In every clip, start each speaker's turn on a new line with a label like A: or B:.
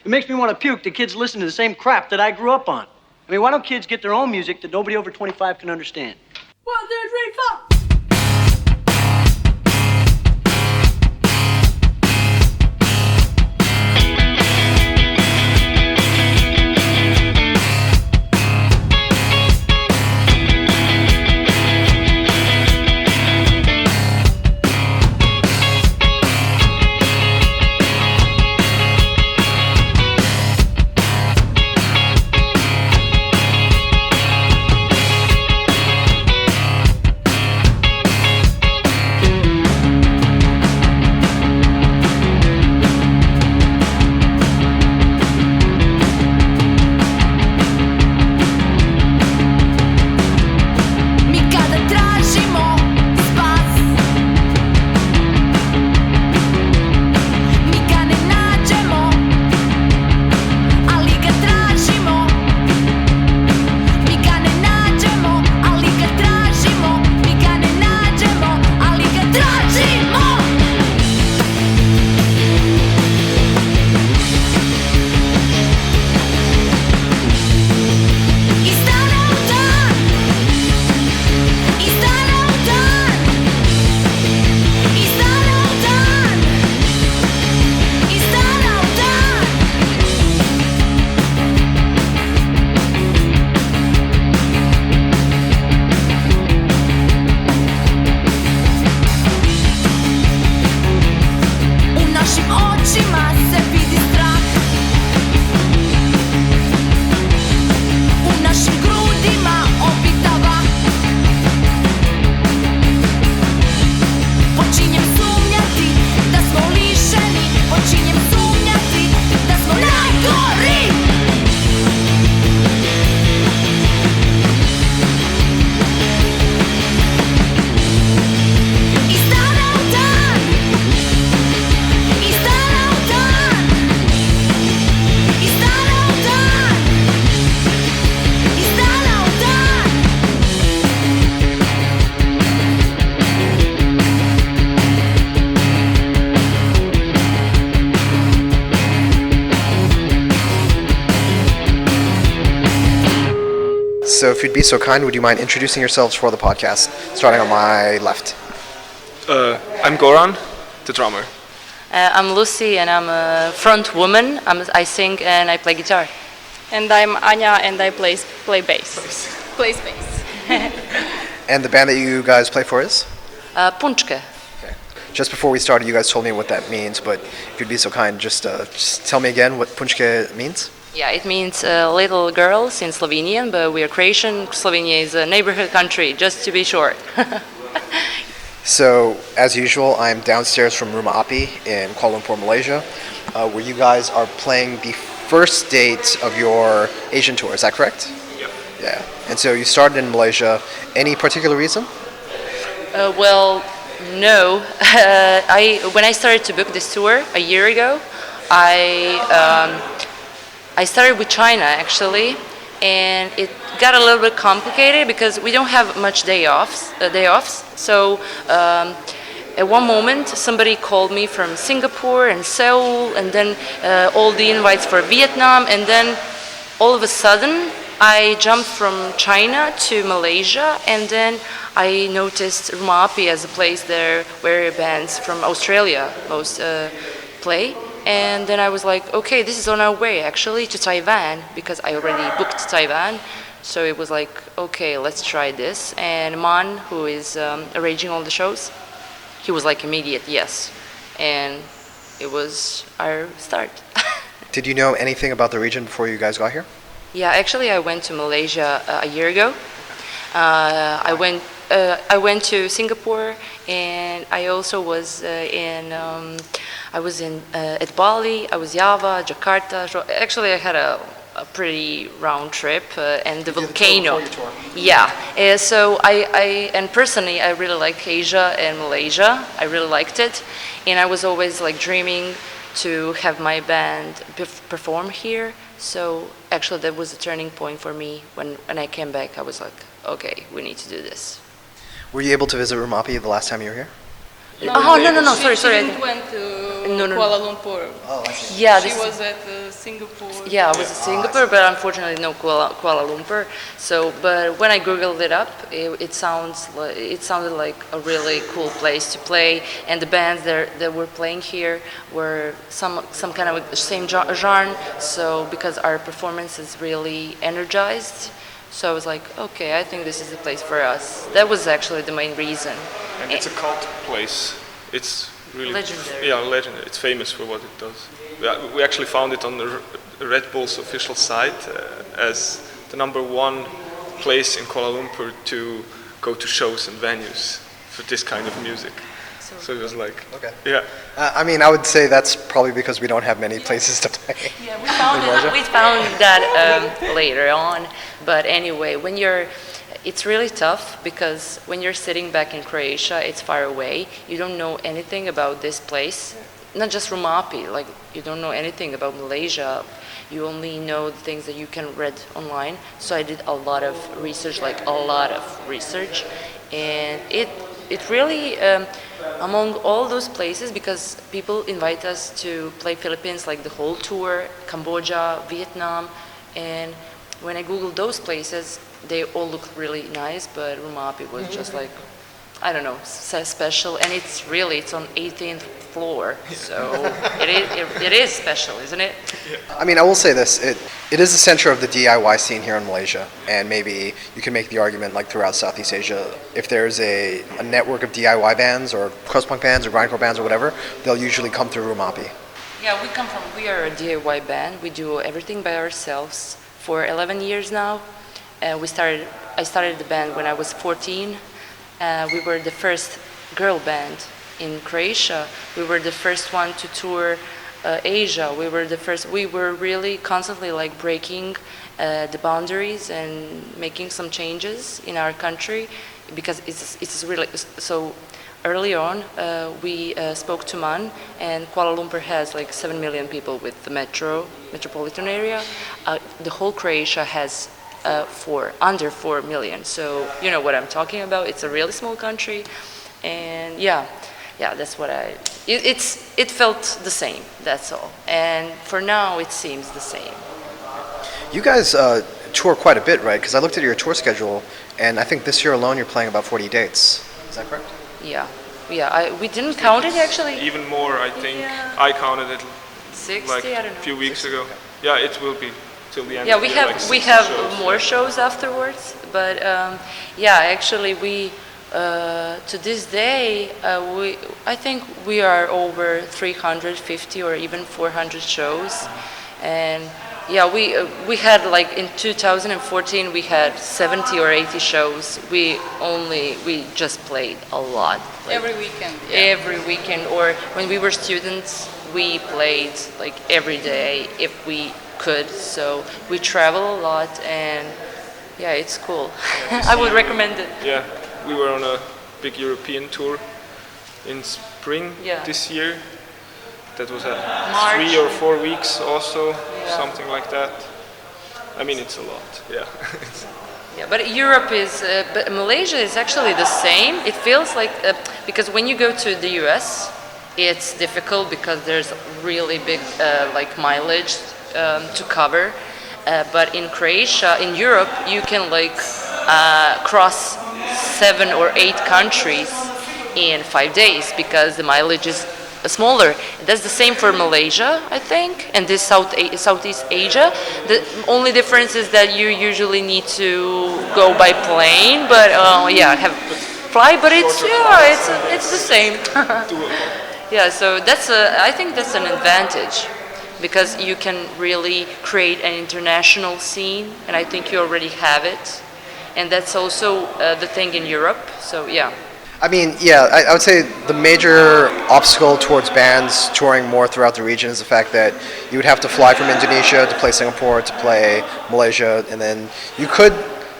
A: It makes me want to puke that kids listen to the same crap that I grew up on. I mean, why don't kids get their own music that nobody over 25 can understand? 1, 2, 3, 4.
B: So if you'd be so kind, would you mind introducing yourselves for the podcast, starting on my left?
C: I'm Goran, the drummer.
D: I'm Lucy and I'm a front woman. I sing and I play guitar.
E: And I'm Anja and I play bass. Plays bass.
B: And the band that you guys play for is?
D: Punčke.
B: Okay. Just before we started, you guys told me what that means, but if you'd be so kind, just tell me again what Punčke means.
D: Yeah, it means little girls in Slovenian, but we are Croatian. Slovenia is a neighborhood country, just to be short.
B: So, as usual, I'm downstairs from Rumah Api in Kuala Lumpur, Malaysia, where you guys are playing the first date of your Asian tour. Is that correct?
C: Yeah.
B: Yeah. And so you started in Malaysia. Any particular reason?
D: Well, no. When I started to book this tour a year ago, I started with China actually, and it got a little bit complicated because we don't have much day offs. So at one moment somebody called me from Singapore and Seoul, and then all the invites for Vietnam, and then all of a sudden I jumped from China to Malaysia, and then I noticed Rumah Api as a place there where bands from Australia most play. And then I was like, okay, this is on our way actually to Taiwan, because I already booked Taiwan. So it was like, okay, let's try this. And Man, who is arranging all the shows, he was like immediate yes. And it was our start.
B: Did you know anything about the region before you guys got here?
D: Yeah, actually I went to Malaysia a year ago. I went to Singapore, and I also was at Bali. I was Java, Jakarta. So actually, I had a pretty round trip, and the volcano. Yeah. So and personally, I really like Asia and Malaysia. I really liked it, and I was always like dreaming to have my band perform here. So actually, that was a turning point for me. When I came back, I was like, okay, we need to do this.
B: Were you able to visit Rumah Api the last time you were here?
D: No. Sorry.
E: She didn't went to
D: No.
E: Kuala Lumpur.
B: Oh, I see.
D: Yeah,
E: She
D: this
E: was at Singapore.
D: Yeah, I was in Singapore, but unfortunately no Kuala Lumpur. So, but when I googled it up, it sounded like a really cool place to play, and the bands that were playing here were some kind of same genre. So, because our performance is really energized, so I was like, okay, I think this is the place for us. That was actually the main reason.
C: And it's a cult place. It's really
D: Legendary.
C: Yeah, legendary. It's famous for what it does. We actually found it on the Red Bull's official site as the #1 place in Kuala Lumpur to go to shows and venues for this kind of music. So it was like,
B: Okay.
C: yeah.
B: I mean, I would say that's probably because we don't have many places to play.
D: Yeah, we found that later on. But anyway, it's really tough because when you're sitting back in Croatia, it's far away. You don't know anything about this place. Not just Rumah Api, like you don't know anything about Malaysia. You only know the things that you can read online. So I did a lot of research, and it really among all those places, because people invite us to play Philippines, like the whole tour, Cambodia, Vietnam, and when I googled those places, they all look really nice, but Rumah Api was just like, I don't know, special, and it's on 18th floor, so it is special, isn't it?
B: I mean, I will say this, it is the center of the DIY scene here in Malaysia, and maybe you can make the argument like throughout Southeast Asia, if there's a network of DIY bands or post-punk bands or grindcore bands or whatever, they'll usually come through Rumah Api.
D: Yeah, we are a DIY band, we do everything by ourselves for 11 years now. I started the band when I was 14. We were the first girl band in Croatia. We were the first one to tour Asia. We were really constantly like breaking the boundaries and making some changes in our country, because it's really so. Early on, we spoke to MAN, and Kuala Lumpur has like 7 million people with the metropolitan area. The whole Croatia has under 4 million. So you know what I'm talking about. It's a really small country, and yeah, that's what it felt the same. That's all. And for now, it seems the same.
B: You guys tour quite a bit, right? Because I looked at your tour schedule, and I think this year alone you're playing about 40 dates. Is that correct?
D: Yeah. We didn't count it actually.
C: Even more, I think.
D: Yeah.
C: I counted it
D: 60,
C: like
D: I don't know.
C: a few weeks ago. Yeah, it will be till the end.
D: Yeah,
C: of the
D: we
C: year,
D: have
C: like
D: we
C: 60
D: have
C: shows.
D: more shows afterwards, but actually we to this day I think we are over 350 or even 400 shows, and yeah, we had like in 2014 we had 70 or 80 shows. We just played a lot. Like,
E: Every weekend.
D: every weekend, or when we were students, we played like every day if we could. So we travel a lot, and yeah, it's cool. I would recommend it.
C: Yeah, we were on a big European tour in spring this year. That was
D: March.
C: 3 or 4 weeks also, something like that. I mean, it's a lot, yeah.
D: Yeah, but Europe is, but Malaysia is actually the same. It feels like, because when you go to the US, it's difficult because there's really big like mileage to cover. But in Croatia, in Europe, you can like cross 7 or 8 countries in 5 days because the mileage is smaller. That's the same for Malaysia, I think, and this Southeast Asia. The only difference is that you usually need to go by plane, but fly. But it's the same. Yeah, so I think that's an advantage, because you can really create an international scene, and I think you already have it, and that's also the thing in Europe. So yeah.
B: I mean, yeah, I would say the major obstacle towards bands touring more throughout the region is the fact that you would have to fly from Indonesia to play Singapore, to play Malaysia, and then you could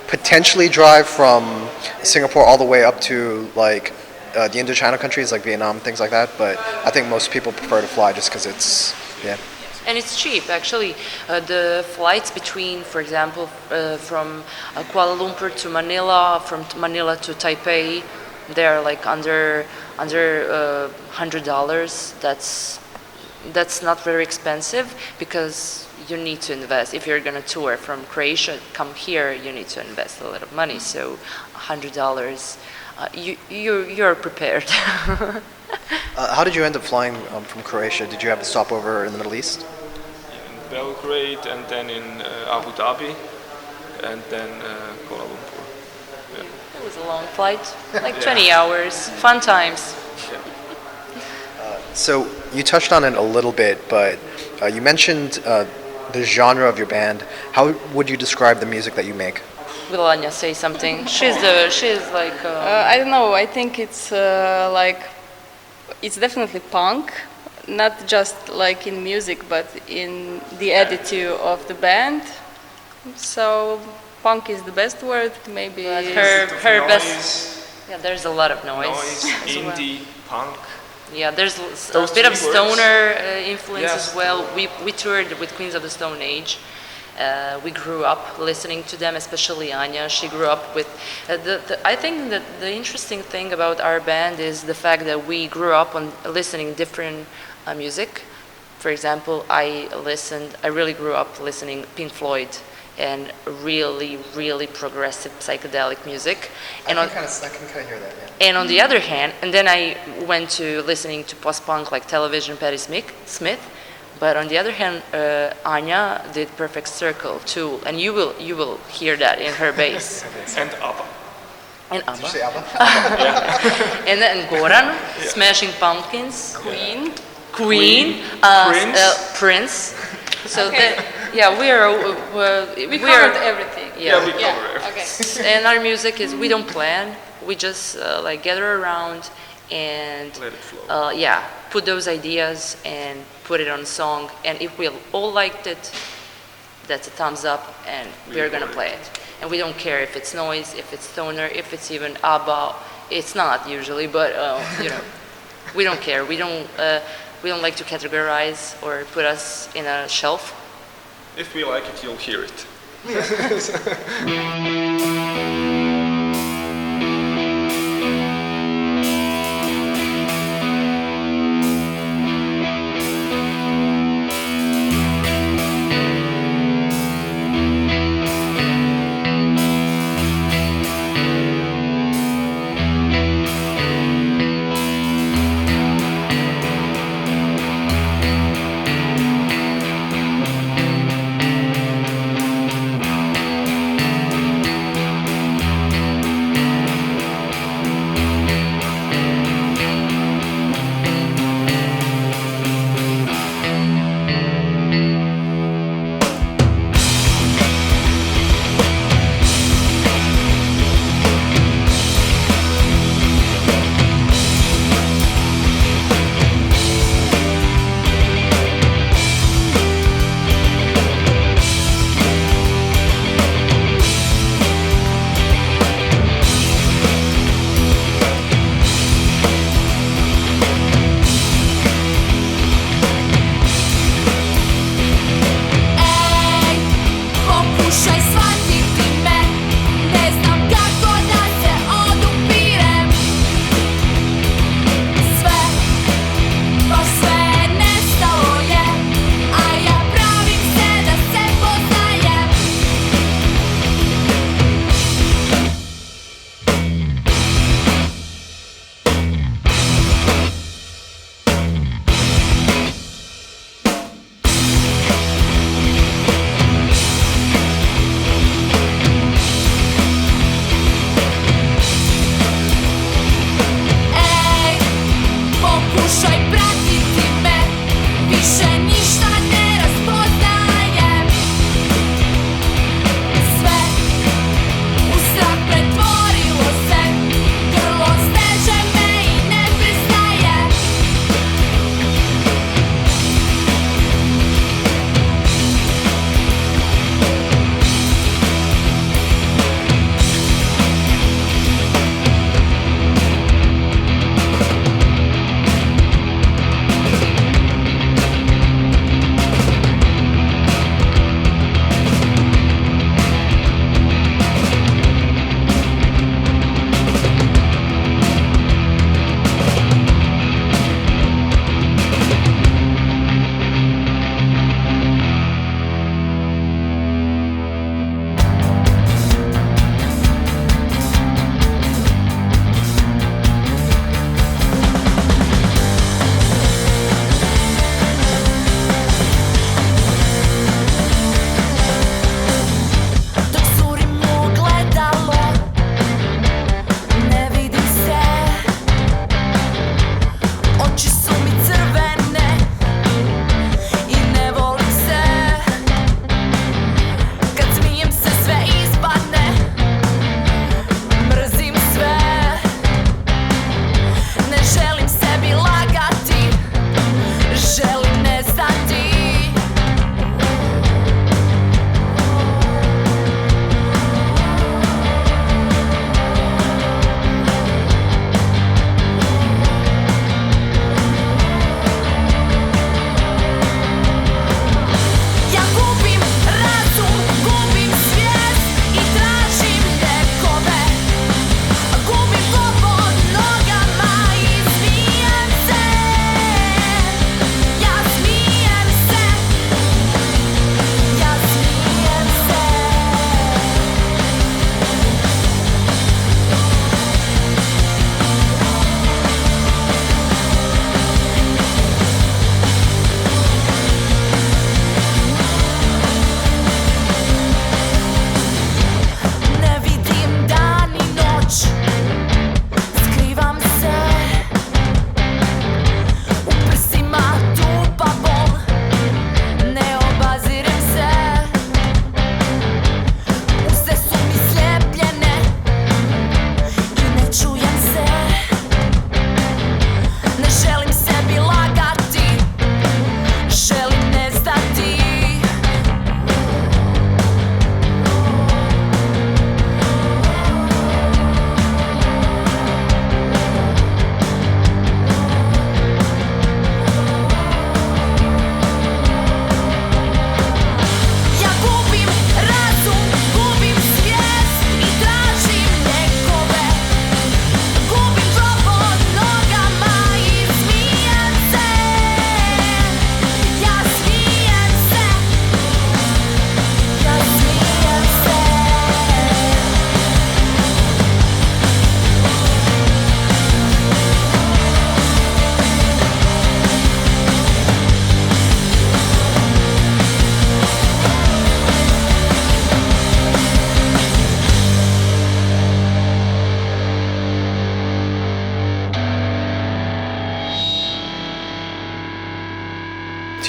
B: potentially drive from Singapore all the way up to like the Indochina countries like Vietnam, things like that, but I think most people prefer to fly just because it's, yeah.
D: And it's cheap, actually. The flights between, for example, from Kuala Lumpur to Manila, from Manila to Taipei, They are like under $100. That's not very expensive because you need to invest. If you're gonna tour from Croatia, come here, you need to invest a lot of money. So $100, you're prepared.
B: How did you end up flying from Croatia? Did you have a stopover in the Middle East?
C: In Belgrade, and then in Abu Dhabi, and then Kuala Lumpur.
D: It was a long flight, like 20 hours. Fun times.
B: So you touched on it a little bit, but you mentioned the genre of your band. How would you describe the music that you make?
D: Will Anja say something? She's like.
E: I don't know. I think it's it's definitely punk, not just like in music, but in the attitude of the band. So punk is the best word, maybe.
D: Her best. Yeah, there's a lot of noise.
C: Indie, punk.
D: Yeah, there's
C: Those
D: a bit of
C: three words.
D: stoner influence
C: Yes.
D: as well. We toured with Queens of the Stone Age. We grew up listening to them, especially Anja. She grew up with. I think that the interesting thing about our band is the fact that we grew up on listening different music. For example, I really grew up listening Pink Floyd and really, really progressive psychedelic music. And
B: I can kind of hear that. Yeah.
D: and on the other hand, and then I went to listening to post-punk like Television, Patti Smith. But on the other hand, Anja did Perfect Circle too, and you will hear that in her bass.
C: And ABBA.
D: And
B: Did you
D: ABBA.
B: say ABBA?
D: And then Goran, Smashing Pumpkins, Queen, Prince. So
E: Okay.
D: we
E: We covered everything.
C: Yeah, we
D: Yeah.
C: cover everything.
E: Okay.
D: And our music is, we don't plan, we just like gather around and
C: Let it flow.
D: put those ideas and put it on a song, and if we all liked it, that's a thumbs up, and we're gonna play it. And we don't care if it's noise, if it's stoner, if it's even ABBA. It's not usually, but we don't care. We don't like to categorize or put us in a shelf.
C: If we like it, you'll hear it.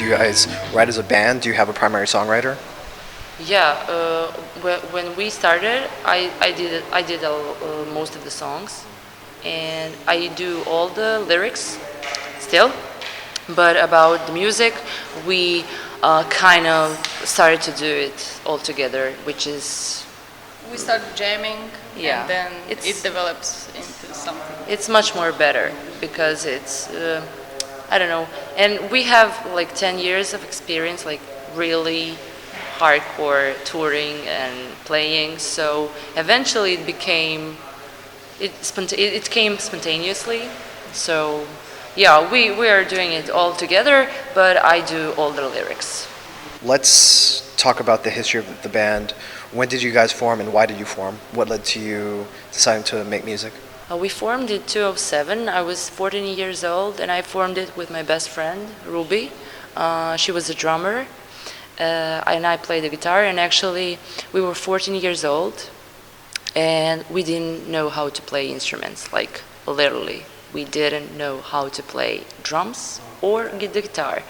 B: you guys write as a band? Do you have a primary songwriter?
D: Yeah, when we started, I did most of the songs, and I do all the lyrics still. But about the music, we kind of started to do it all together, which is
E: We start jamming,
D: Yeah,
E: and then
D: it's-
E: it develops into something.
D: it's much more better because it's I don't know, and we have like 10 years of experience, like really hardcore touring and playing. So eventually it came spontaneously. So yeah, we are doing it all together, but I do all the lyrics.
B: Let's talk about the history of the band. When did you guys form and why did you form? What led to you deciding to make music?
D: We formed in 2007. I was 14 years old, and I formed it with my best friend, Ruby. She was a drummer, and I played the guitar. And actually, we were 14 years old, and we didn't know how to play instruments, like literally. We didn't know how to play drums or the guitar.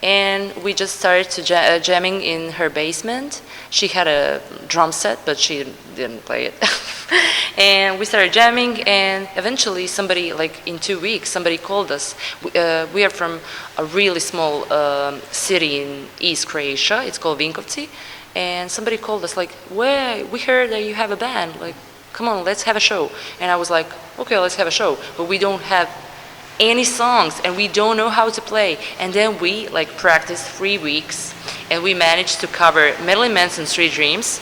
D: And we just started to jamming in her basement. She had a drum set, but she didn't play it. And we started jamming, and eventually somebody, like in 2 weeks, somebody called us. We are from a really small city in East Croatia. It's called Vinkovci. And somebody called us like, we heard that you have a band. Like, come on, let's have a show. And I was like, okay, let's have a show. But we don't have any songs, and we don't know how to play. And then we like practiced 3 weeks, and we managed to cover Marilyn Manson's Street Dreams,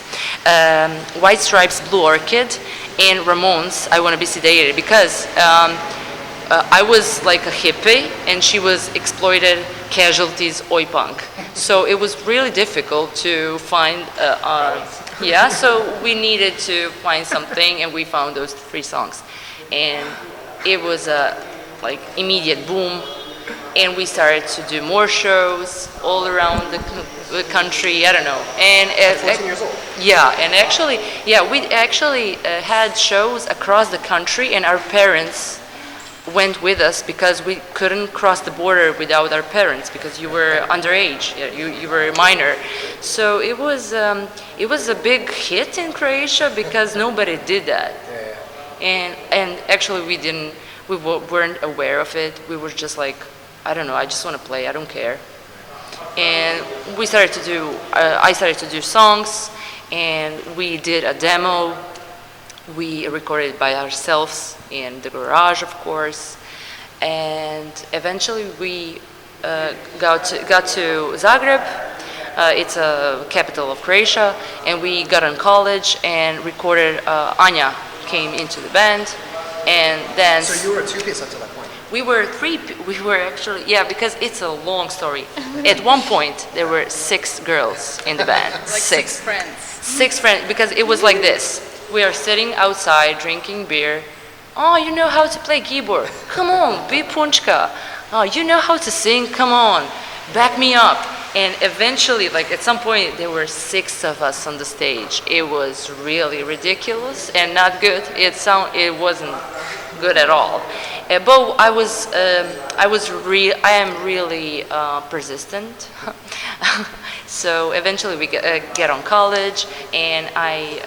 D: White Stripes' Blue Orchid, and Ramones' I Wanna Be Sedated, because I was like a hippie and she was exploited Casualties oi punk. So it was really difficult to find yeah, so we needed to find something, and we found those 3 songs, and it was a like immediate boom, and we started to do more shows all around the country. I don't know, and
B: 14 years old.
D: yeah, and actually, yeah, we actually had shows across the country, and our parents went with us because we couldn't cross the border without our parents because you were underage, you were a minor. So it was a big hit in Croatia because nobody did that, and actually we weren't aware of it. We were just like, I don't know, I just want to play, I don't care. And we started to do, I started to do songs, and we did a demo. We recorded by ourselves in the garage, of course. And eventually we got to Zagreb. It's a capital of Croatia, and we got on college and recorded. Anja came into the band. And then
B: So you were a 2-piece up to that point?
D: we were actually, yeah, because it's a long story. At one point there were 6 girls in the band.
E: Like 6 friends.
D: 6 friends, because it was like this. We are sitting outside drinking beer. Oh, you know how to play keyboard? Come on, be Punčka. Oh, you know how to sing? Come on, back me up. And eventually, like at some point, there were 6 of us on the stage. It was really ridiculous and not good. It wasn't good at all. But I am really persistent. So eventually, we get on college, and I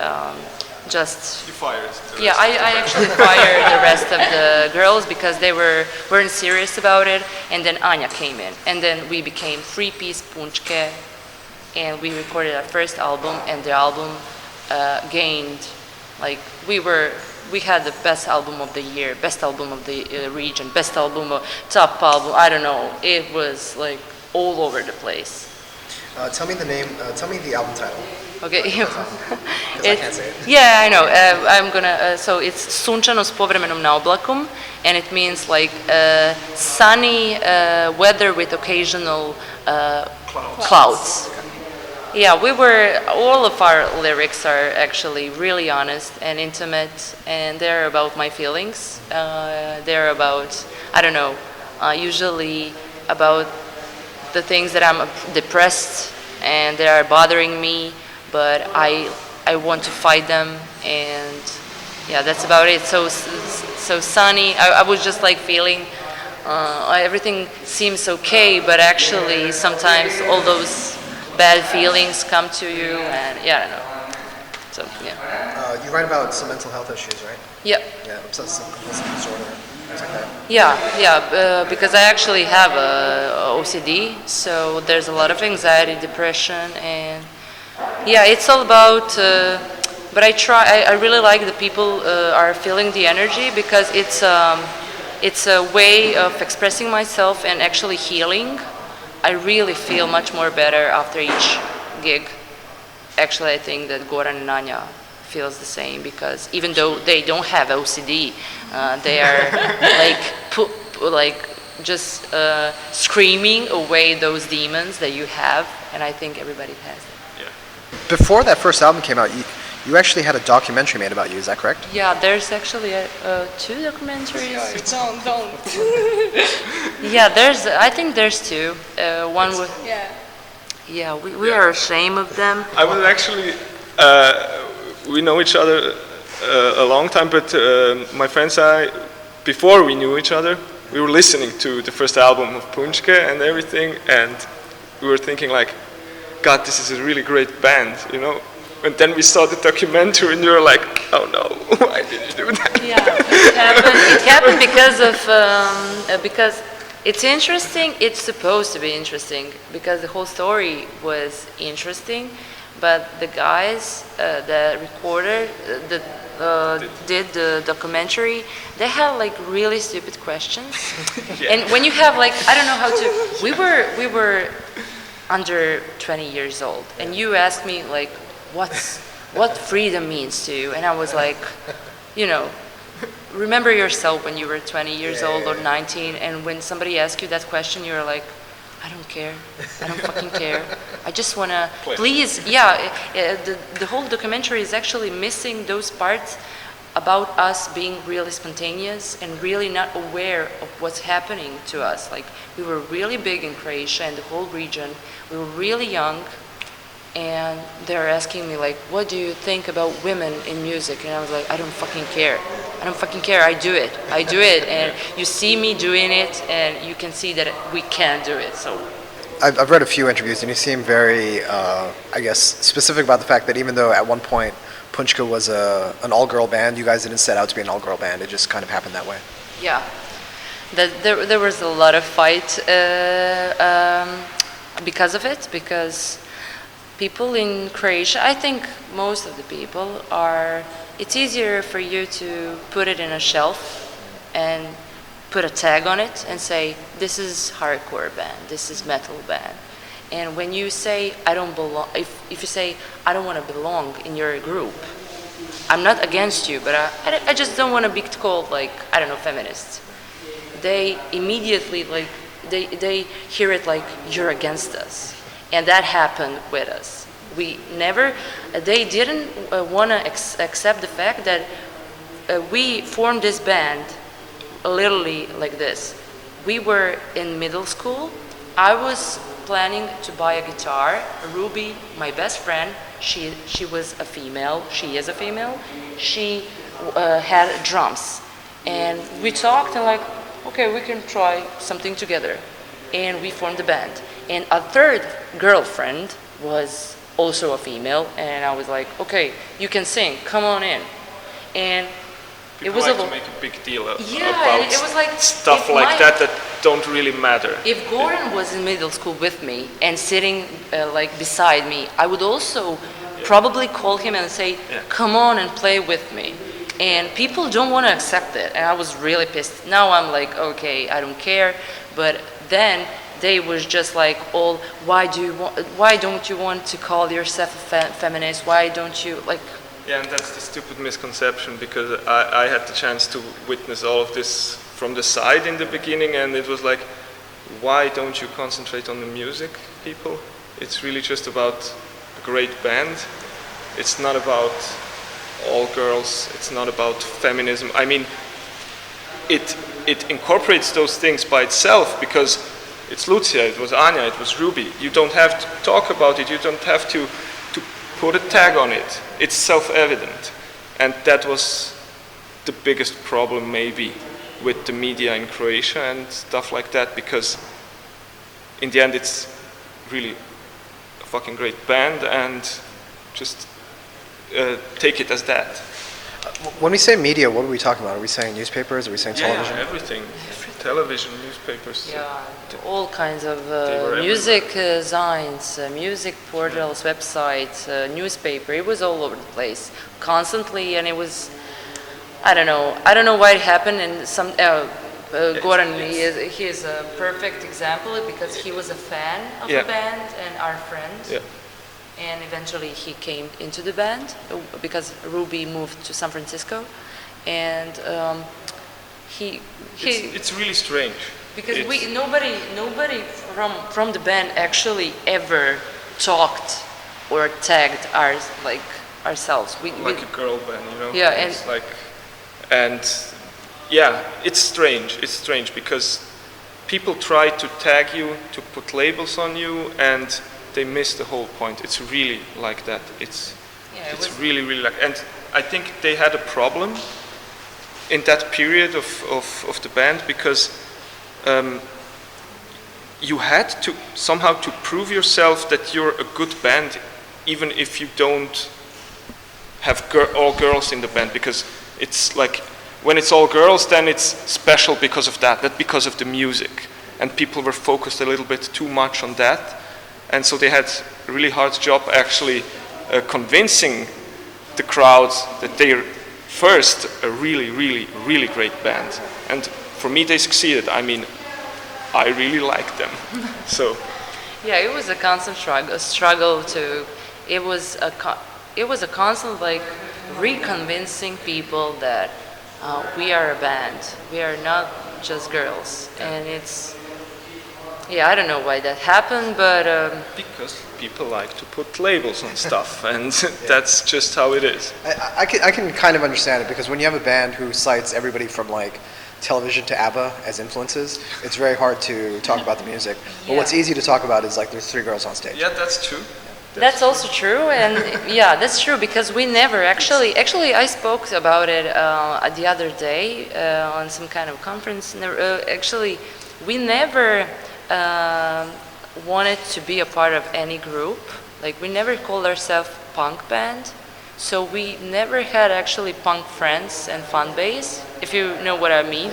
D: just.
C: You fired.
D: Yeah, I actually fired the rest of the girls because they weren't serious about it, and then Anja came in, and then we became 3-piece Punčke, and we recorded our first album, and the album gained, like, we had the best album of the year, best album of the region, best album, top album, I don't know, it was like all over the place.
B: Tell me the album title.
D: Okay.
B: Because I can't say it.
D: Yeah, I know. I'm gonna. So it's sunčano s povremenom naoblakom, and it means like sunny weather with occasional clouds. Yeah, all of our lyrics are actually really honest and intimate, and they're about my feelings. They're about, I don't know, usually about the things that I'm depressed and they are bothering me, but I want to fight them, and yeah, that's about it. So sunny. I was just like feeling everything seems okay, but actually sometimes all those bad feelings come to you, and I don't know. So
B: You write about some mental health issues, right?
D: Yeah.
B: Yeah, obsessive compulsive disorder, things like that.
D: Because I actually have a OCD, so there's a lot of anxiety, depression, and it's all about. But I really like the people are feeling the energy, because it's a way of expressing myself and actually healing. I really feel much more better after each gig. Actually, I think that Goran and Anja feels the same, because even though they don't have OCD, they are just screaming away those demons that you have, and I think everybody has it.
C: Yeah.
B: Before that first album came out, you actually had a documentary made about you, is that correct?
D: Yeah, there's actually 2 documentaries.
E: Don't.
D: I think there's 2. One with. Yeah, we are ashamed of them.
C: I was actually, we know each other a long time, but my friends and I, before we knew each other, we were listening to the first album of Punčke and everything, and we were thinking like, God, this is a really great band, you know? And then we saw the documentary, and you were like, oh no, why did you do that?
D: Yeah, it happened because it's interesting. It's supposed to be interesting, because the whole story was interesting, but the guys that recorded, did the documentary, they had like really stupid questions. And when you have like, I don't know how to, we were under 20 years old, and you asked me like, what freedom means to you, and I was like, remember yourself when you were 20 years old or 19, and when somebody asks you that question, you're like, I don't care, I don't fucking care, I just wanna, please, the whole documentary is actually missing those parts about us being really spontaneous and really not aware of what's happening to us. Like, we were really big in Croatia and the whole region, we were really young, and they're asking me like, what do you think about women in music? And I was like, I don't fucking care, I do it, and you see me doing it, and you can see that we can do it. So
B: I've read a few interviews, and you seem very, I guess, specific about the fact that even though at one point Punčke was an all-girl band, you guys didn't set out to be an all-girl band, it just kind of happened that way.
D: Yeah, there was a lot of fight because of it, because people in Croatia, I think most of the people are, it's easier for you to put it in a shelf and put a tag on it and say, this is hardcore band, this is metal band. And when you say, I don't belong, if you say, I don't want to belong in your group, I'm not against you, but I just don't want to be called like, I don't know, feminists. They immediately, like, they hear it like, you're against us. And that happened with us. They didn't want to accept the fact that we formed this band literally like this. We were in middle school. I was planning to buy a guitar. Ruby, my best friend, she was a female. She is a female. She had drums. And we talked and like, okay, we can try something together. And we formed a band. And a third girlfriend was also a female, and I was like, okay, you can sing, come on in. And
C: People
D: it was
C: like
D: to
C: make a big deal about
D: it was like
C: stuff like that don't really matter.
D: If Goran was in middle school with me and sitting like beside me, I would also probably call him and say, come on and play with me. And people don't want to accept it, and I was really pissed. Now I'm like, okay, I don't care, but then they was just like, all, why don't you want to call yourself a feminist? Why don't you, like...
C: Yeah, and that's the stupid misconception, because I had the chance to witness all of this from the side in the beginning, and it was like, why don't you concentrate on the music, people? It's really just about a great band. It's not about all girls. It's not about feminism. I mean, it incorporates those things by itself, because it's Lucia, it was Anja, it was Ruby. You don't have to talk about it. You don't have to put a tag on it. It's self-evident. And that was the biggest problem, maybe, with the media in Croatia and stuff like that, because in the end it's really a fucking great band, and just take it as that.
B: When we say media, what are we talking about? Are we saying newspapers? Are we saying television?
C: Yeah, everything. Television, newspapers.
D: Yeah, all kinds of
C: were
D: music signs, music portals, websites, newspaper. It was all over the place, constantly, and it was, I don't know why it happened. And Goran, he is a perfect example, because he was a fan of the band and our friend. Yeah. And eventually he came into the band because Ruby moved to San Francisco, and
C: it's really strange
D: because nobody from the band actually ever talked or tagged ourselves.
C: Like a girl band, you know.
D: Yeah,
C: it's strange. It's strange because people try to tag you, to put labels on you, and they miss the whole point. It's really like that. It's really, really like, and I think they had a problem in that period of the band, because you had to somehow to prove yourself that you're a good band, even if you don't have all girls in the band, because it's like when it's all girls, then it's special because of that, not because of the music, and people were focused a little bit too much on that. And so they had a really hard job actually convincing the crowds that they're first a really, really, really great band. And for me, they succeeded. I mean, I really liked them. So.
D: Yeah, it was a constant struggle to. It was a constant like reconvincing people that we are a band. We are not just girls, and it's. Yeah, I don't know why that happened, but...
C: because people like to put labels on stuff, and that's just how it is.
B: I can kind of understand it, because when you have a band who cites everybody from like television to ABBA as influences, it's very hard to talk about the music. But what's easy to talk about is like there's 3 girls on stage.
C: Yeah, that's true.
D: That's also true, and yeah, that's true, because we never actually I spoke about it the other day on some kind of conference. Actually, we never... wanted to be a part of any group. Like, we never called ourselves punk band, so we never had actually punk friends and fan base, if you know what I mean.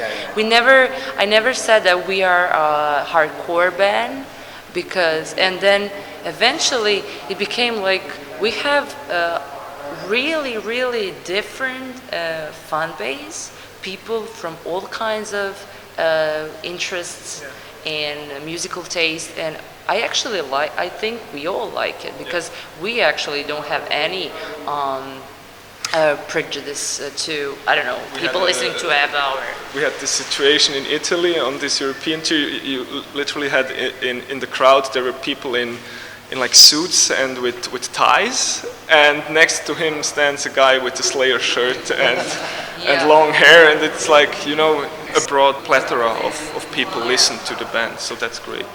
D: I never said that we are a hardcore band, because, and then eventually it became like we have a really, really different fan base, people from all kinds of interests and musical taste, and I think we all like it, because we actually don't have any prejudice to, I don't know, people listening to ABBA.
C: We had this situation in Italy on this European tour. You literally had in the crowd, there were people in like suits and with ties, and next to him stands a guy with a Slayer shirt and long hair, and it's like, you know, a broad plethora of people listen to the band, so that's great.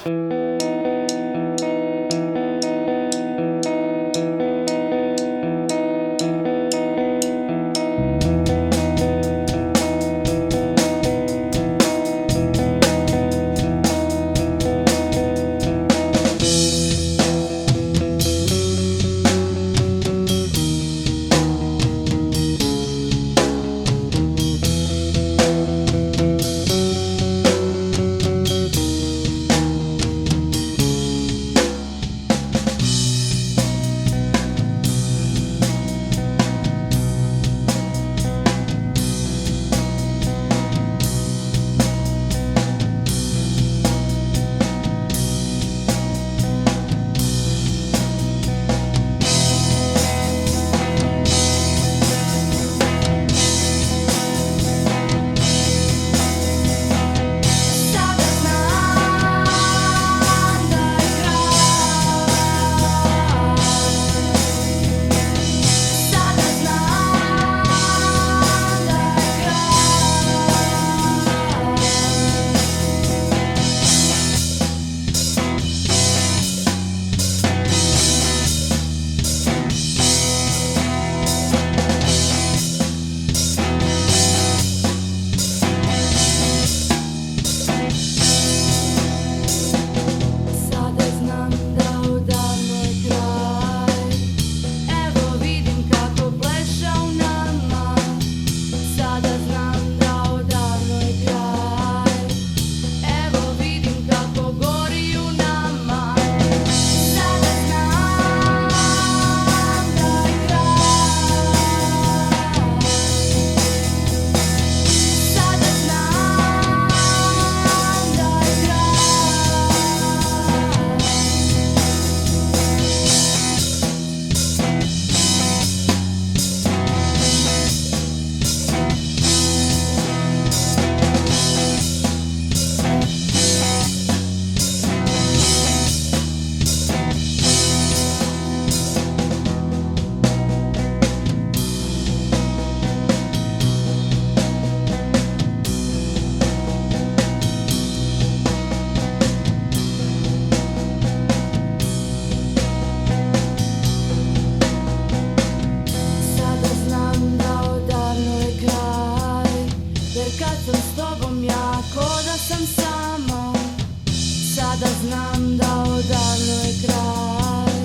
F: davno je kraj.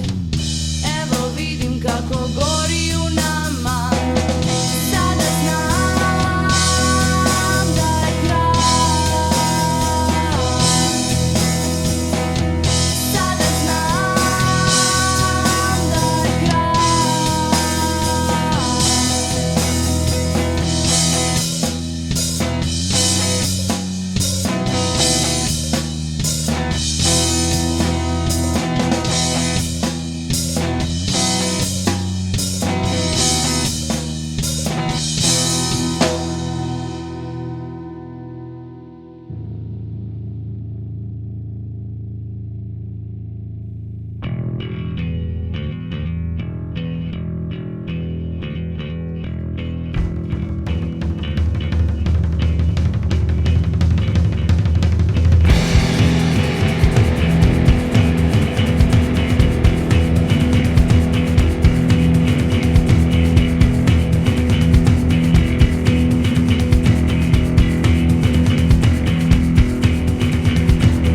F: Evo vidim kako gori u nama. Sada znam da je kraj. Sada znam da je kraj.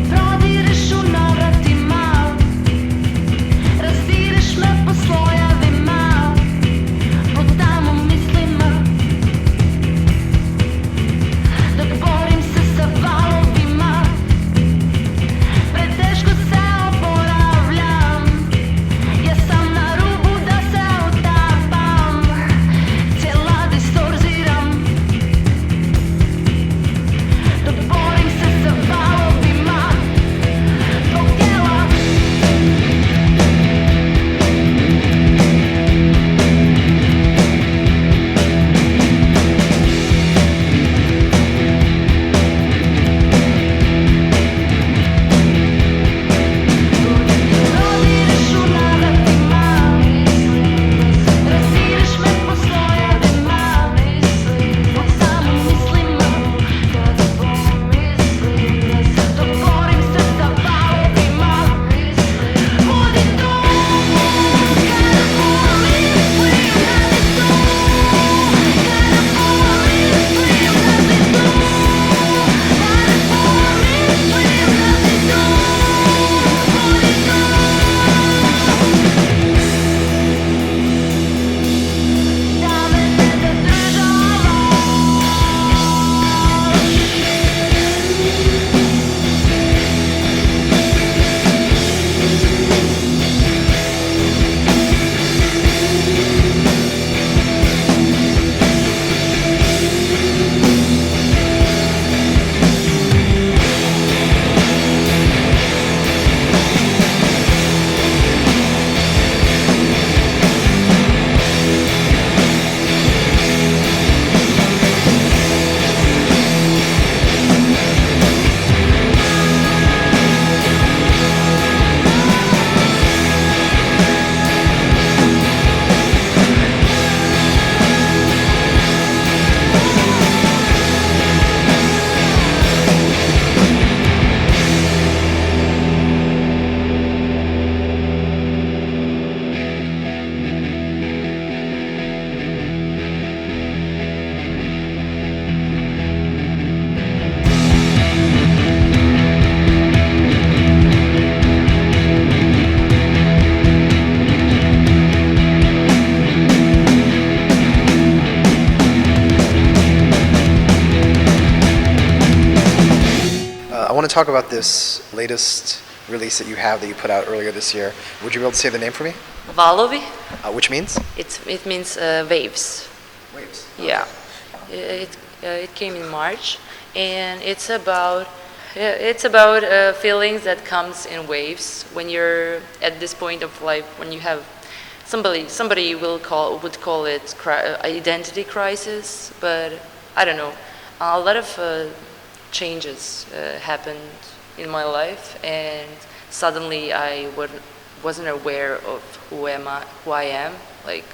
F: Prodireš u navratima, rastireš me po slojevima, pod tamo mislima, dok borim se sa valovima. Preteško se oporavljam, ja sam na rubu da se utapam, cijela distorziram, dok borim se sa valovima tog tijela. Prodireš u navratima, rastireš me po slojevima, pod samo mislima, dok borim se sa valovima. Vodi tu, kada pomislim da si tu, kada pomislim da si tu, kada pomislim da si tu, vodi tu. Da me ne
B: I want to talk about this latest release that you have that you put out earlier this year. Would you be able to say the name for me?
D: Valovi.
B: Which means?
D: It means waves.
B: Waves.
D: Yeah, it came in March, and it's about feelings that comes in waves when you're at this point of life when you have somebody would call it identity crisis, but I don't know. A lot of changes happened in my life, and suddenly I wasn't aware of who I am, like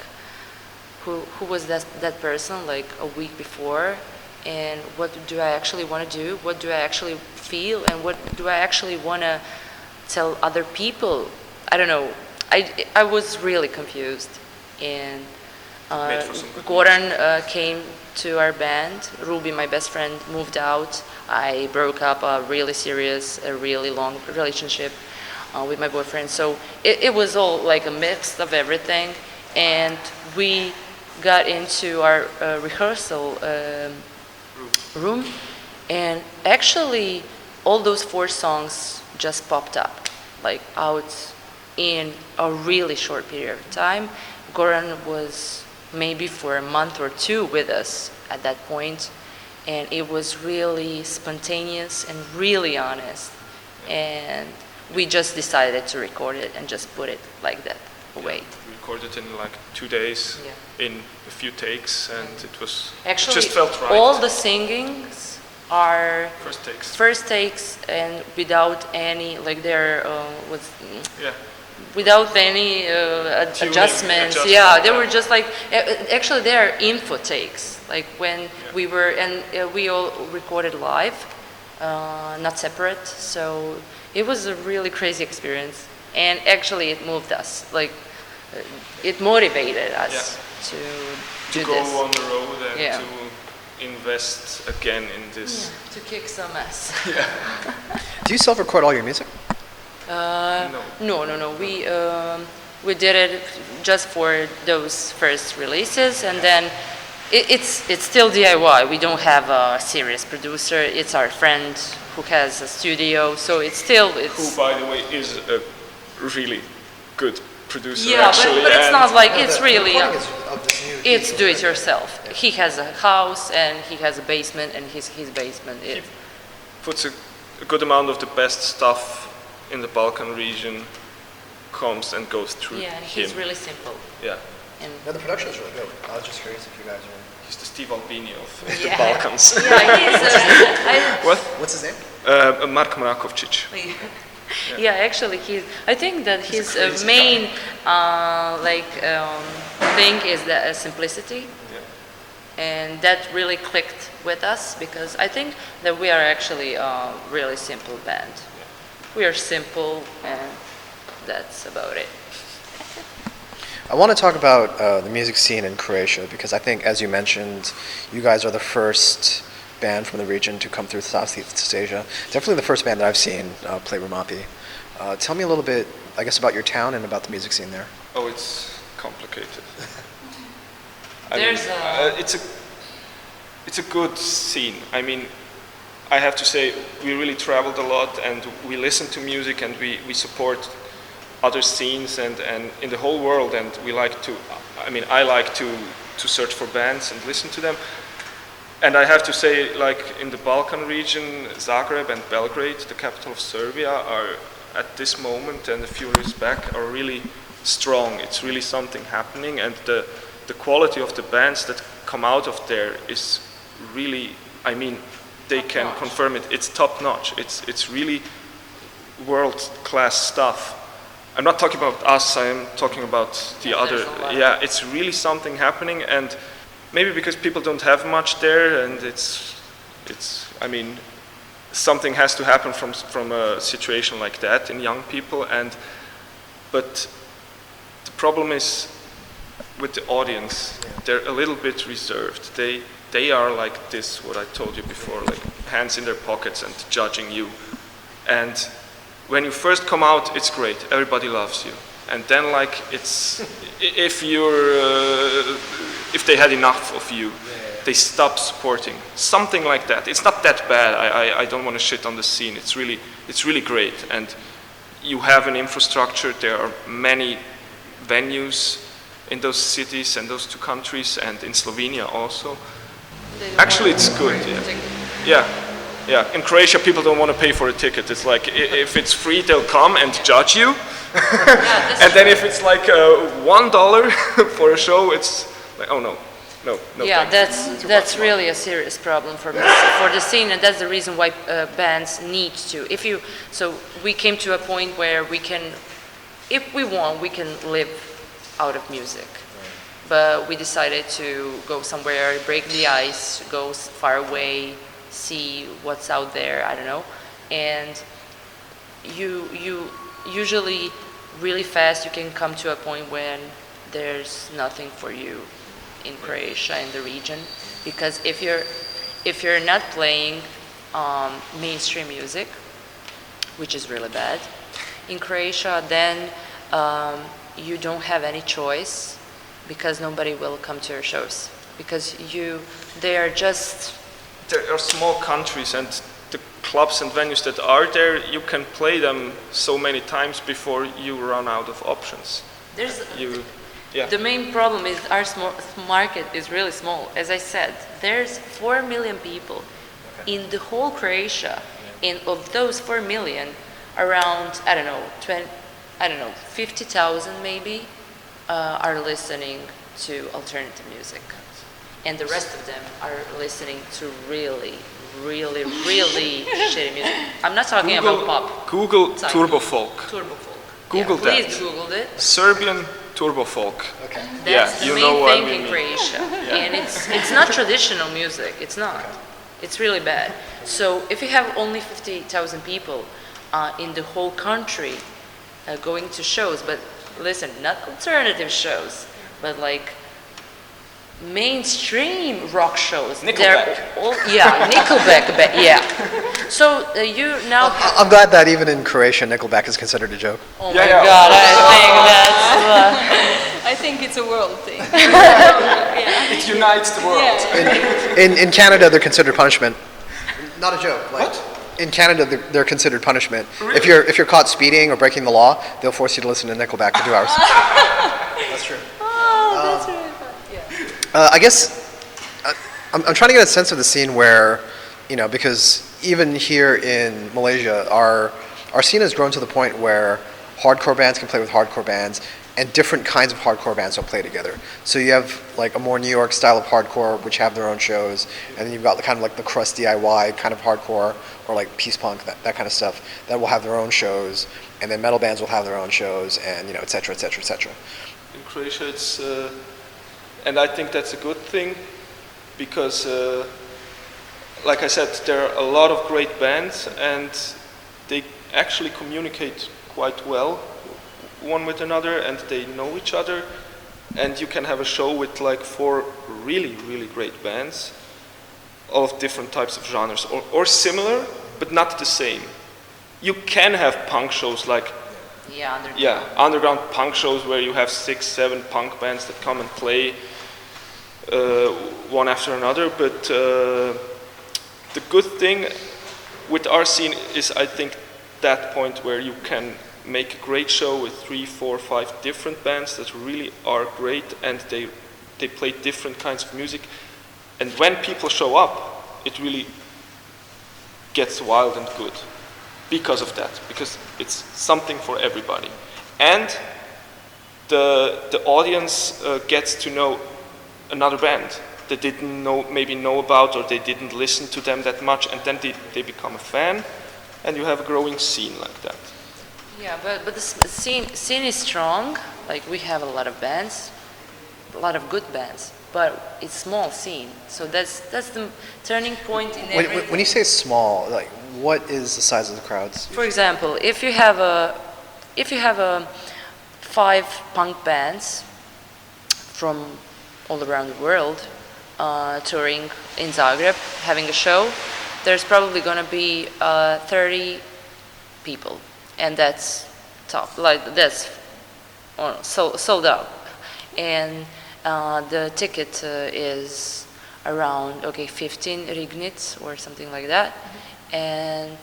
D: who was that person like a week before, and what do I actually want to do, what do I actually feel, and what do I actually want to tell other people. I don't know. I was really confused, and Goran came to our band. Ruby, my best friend, moved out. I broke up a really serious, a really long relationship. with my boyfriend. So it was all like a mix of everything, and we got into our rehearsal room, and actually all those 4 songs just popped up, like out in a really short period of time. Goran was maybe for a month or 2 with us at that point, and it was really spontaneous and really honest, and we just decided to record it and just put it like that away.
C: We recorded in like 2 days,
D: Yeah.
C: in a few takes, and it was
D: Actually,
C: it just felt right.
D: all the singings are
C: first takes.
D: and without any, like there was
C: Yeah.
D: without any adjustments. Yeah, they were just like, actually they are info takes, like when we were, and we all recorded live, not separate, so it was a really crazy experience, and actually it moved us, like it motivated us to do
C: go
D: this.
C: on the road and
D: Yeah.
C: to invest again in this.
D: To kick some ass.
B: Do you self-record all your music?
C: No.
D: No. We did it just for those first releases, and then it's still DIY. We don't have a serious producer. It's our friend who has a studio, so
C: Who, by the way, is a really good producer.
D: Yeah,
C: actually,
D: but it's
C: and
D: not like it's really.
B: Of this new
D: It's do it yourself. He has a house and he has a basement, and his basement is.
C: puts a good amount of the best stuff in the Balkan region comes and goes through
D: Yeah, and
C: him.
D: he's really simple.
C: Yeah.
D: And
B: No, the production is really good. I was just curious if you guys are.
C: He's the Steve Albini of the
D: Yeah.
C: Balkans.
D: yeah, he's.
C: What?
B: What's his name?
C: Mark Mrakovčić.
D: Yeah, actually, I think that his
C: crazy
D: main thing is the simplicity, and that really clicked with us, because I think that we are actually a really simple band. We are simple, and that's about it.
B: I want to talk about the music scene in Croatia, because I think, as you mentioned, you guys are the first band from the region to come through Southeast Asia. Definitely the first band that I've seen play Rumah Api. Tell me a little bit, I guess, about your town and about the music scene there.
C: Oh, it's complicated.
D: There's
C: it's a good scene. I mean, I have to say, we really traveled a lot, and we listen to music, and we support other scenes and in the whole world, and we like to, I mean, I like to search for bands and listen to them. And I have to say, like in the Balkan region, Zagreb and Belgrade, the capital of Serbia, are at this moment and a few years back are really strong. It's really something happening, and the quality of the bands that come out of there is really, I mean, they can confirm it. It's top notch. It's really world-class stuff. I'm not talking about us, I am talking about the other. Yeah, it's really something happening, and maybe because people don't have much there, and it's I mean, something has to happen from a situation like that in young people, but the problem is with the audience, they're a little bit reserved. They are like this, what I told you before, like hands in their pockets and judging you. And when you first come out, it's great, everybody loves you. And then like it's, if they had enough of you, they stop supporting. Something like that. It's not that bad. I don't want to shit on the scene. It's really great. And you have an infrastructure. There are many venues in those cities and those two countries, and in Slovenia also. Actually, it's good. Yeah. In Croatia, people don't want to pay for a ticket. It's like if it's free, they'll come and judge you. And then if it's like $1 for a show, it's like, oh no.
D: Yeah,
C: thanks.
D: that's really a serious problem for the scene, and that's the reason why bands need to. So we came to a point where we can, if we want, we can live out of music. But we decided to go somewhere, break the ice, go far away, see what's out there. I don't know, and you usually really fast you can come to a point when there's nothing for you in Croatia, in the region, because if you're not playing mainstream music, which is really bad, in Croatia, then you don't have any choice because nobody will come to your shows because they are just.
C: There are small countries, and the clubs and venues that are there, you can play them so many times before you run out of options.
D: The main problem is our market is really small. As I said, there's 4 million people in the whole Croatia, and of those 4 million, around 50,000 maybe are listening to alternative music. And the rest of them are listening to really shitty music. I'm not talking about pop.
C: Google turbo folk.
D: Turbo folk.
C: Google that.
D: Please Google it.
C: Serbian turbo folk.
B: Okay.
D: That's the main thing in
C: mean.
D: Croatia. And it's not traditional music. It's not. It's really bad. So if you have only 50,000 people in the whole country going to shows, but listen, not alternative shows, but like mainstream rock shows.
C: Nickelback.
D: Nickelback. Yeah. So you now.
B: I'm glad that even in Croatia, Nickelback is considered a joke.
D: Oh my God!
E: I think it's a world thing.
C: It unites the world.
E: Yeah.
B: In Canada, they're considered punishment. Not a joke. Like, in Canada, they're considered punishment.
C: Really?
B: If you're caught speeding or breaking the law, they'll force you to listen to Nickelback for 2 hours. That's true.
E: Oh, that's really fun. Yeah.
B: I guess I'm trying to get a sense of the scene where, because even here in Malaysia, our scene has grown to the point where hardcore bands can play with hardcore bands, and different kinds of hardcore bands will play together. So you have like a more New York style of hardcore, which have their own shows, and then you've got kind of like the crust DIY kind of hardcore, or like peace punk, that kind of stuff, that will have their own shows, and then metal bands will have their own shows, and et cetera, et cetera, et cetera.
C: In Croatia, it's, and I think that's a good thing, because, like I said, there are a lot of great bands, and they actually communicate quite well one with another, and they know each other, and you can have a show with like 4 really great bands of different types of genres, or similar but not the same. You can have punk shows like underground punk shows where you have 6-7 punk bands that come and play one after another, but the good thing with our scene is, I think, that point where you can make a great show with 3, 4, 5 different bands that really are great, and they play different kinds of music, and when people show up, it really gets wild and good because of that, because it's something for everybody, and the audience gets to know another band they didn't know about, or they didn't listen to them that much, and then they become a fan, and you have a growing scene like that.
D: Yeah, but the scene is strong. Like, we have a lot of bands, a lot of good bands, but it's small scene. So that's the turning point in everything.
B: When you say small, like, what is the size of the crowds?
D: For example, if you have a 5 punk bands from all around the world touring in Zagreb, having a show, there's probably going to be 30 people. And that's top, like that's sold out. And the ticket is around 15 rignits or something like that. And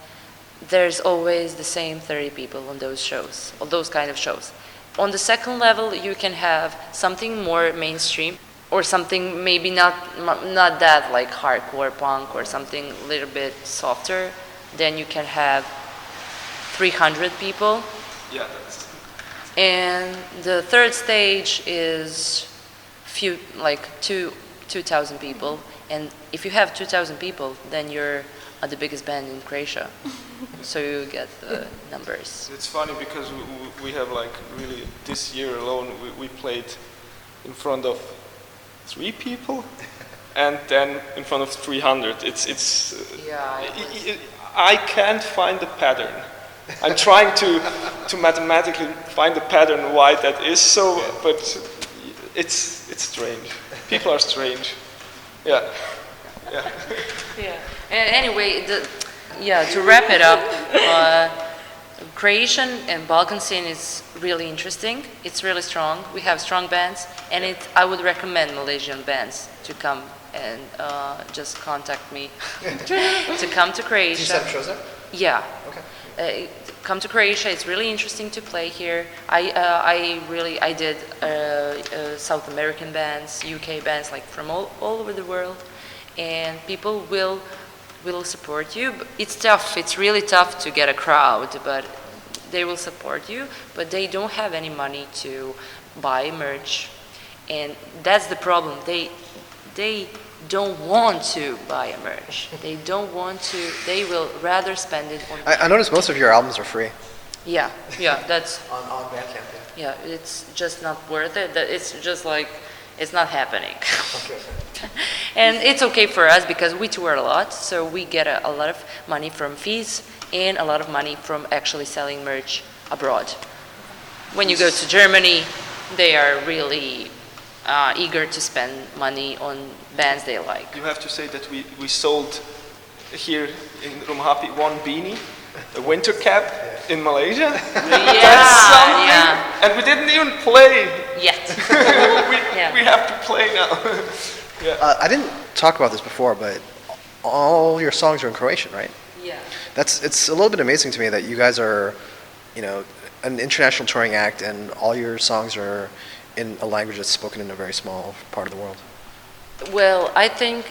D: there's always the same 30 people on those shows, on those kind of shows. On the second level, you can have something more mainstream, or something maybe not that like hardcore punk, or something a little bit softer. Then you can have 300 people.
C: Yeah.
D: And the third stage is 2,000 people. And if you have 2,000 people, then you're the biggest band in Croatia. So you get the numbers.
C: It's funny because we have like really this year alone we played in front of 3 people, and then in front of 300. I can't find the pattern. I'm trying to mathematically find the pattern why that is so, but it's strange. People are strange. Yeah.
D: Yeah. And anyway, to wrap it up, Croatian and Balkan scene is really interesting. It's really strong. We have strong bands, and I would recommend Malaysian bands to come and just contact me to come to Croatia.
B: Do you set up shows there?
D: Yeah.
B: Okay.
D: Come to Croatia. It's really interesting to play here. I did South American bands, UK bands, like from all over the world, and people will support you. It's tough. It's really tough to get a crowd, but they will support you. But they don't have any money to buy merch, and that's the problem. They don't want to buy a merch. They don't want to. They will rather spend it on.
B: I noticed most of your albums are free.
D: Yeah, that's.
B: On Bandcamp,
D: Yeah, it's just not worth it. It's just like it's not happening.
B: Okay.
D: And it's okay for us because we tour a lot, so we get a lot of money from fees and a lot of money from actually selling merch abroad. When you go to Germany, they are really eager to spend money on bands they like.
C: You have to say that we sold here in Rumah Api one beanie, a winter cap in Malaysia. That's something.
D: Yeah.
C: And we didn't even play.
D: Yet.
C: We have to play now.
B: I didn't talk about this before, but all your songs are in Croatian, right?
D: Yeah.
B: It's a little bit amazing to me that you guys are, an international touring act, and all your songs are in a language that's spoken in a very small part of the world.
D: Well, I think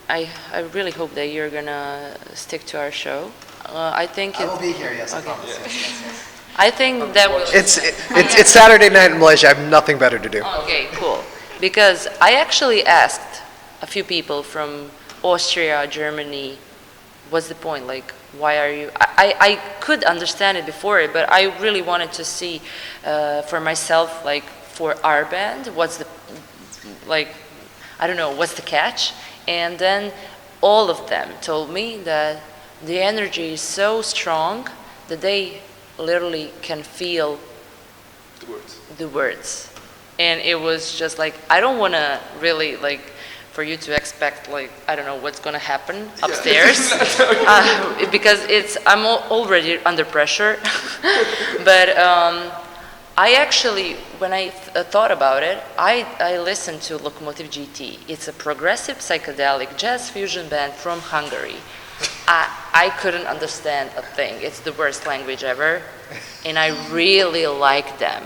D: I really hope that you're gonna stick to our show. I think
B: I will be here, yes.
D: Okay.
B: I promise. Yes.
D: I think that will.
B: It's Saturday night in Malaysia. I have nothing better to do.
D: Okay, cool. Because I actually asked a few people from Austria, Germany, what's the point? Like, why are you... I could understand it before, but I really wanted to see for myself, like, for our band, what's the... Like, I don't know, what's the catch? And then all of them told me that the energy is so strong that they literally can feel the words. And it was just like, I don't want to really, like, for you to expect, like, I don't know what's going to happen upstairs. Because I'm already under pressure. But I actually, when I thought about it, I listened to Lokomotiv GT. It's a progressive psychedelic jazz fusion band from Hungary. I couldn't understand a thing. It's the worst language ever. And I really like them.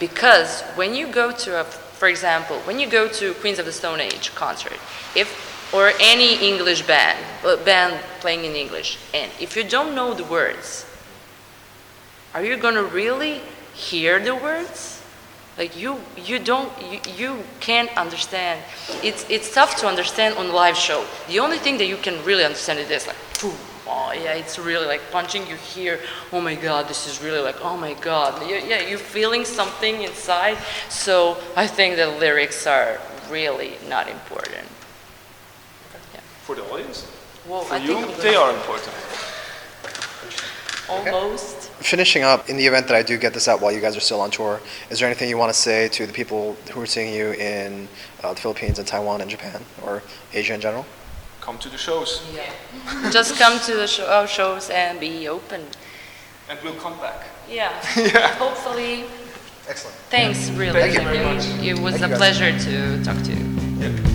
D: Because when you go to for example, when you go to Queens of the Stone Age concert, or any English band playing in English, and if you don't know the words, are you gonna really hear the words? Like you can't understand. It's tough to understand on a live show. The only thing that you can really understand is this, like, oh yeah, it's really like punching. You hear, oh my God, this is really like, oh my God. Yeah, you're feeling something inside. So I think the lyrics are really not important. Yeah.
C: For the audience?
D: Well,
C: For
D: I
C: you,
D: think
C: they are important.
D: almost.
B: Finishing up, in the event that I do get this out while you guys are still on tour, is there anything you want to say to the people who are seeing you in the Philippines and Taiwan and Japan, or Asia in general?
C: Come to the shows.
D: Yeah. Just come to the our shows and be open.
C: And we'll come back.
D: Yeah. Hopefully.
B: Excellent.
D: Thanks, really.
C: Thank you very much.
D: It was
B: Thank
D: a
B: you, guys.
D: pleasure to talk to you.
C: Yeah.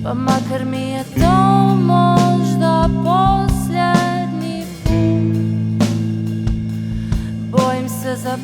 F: pa makar mi je to možda posljednji put. Bojim se za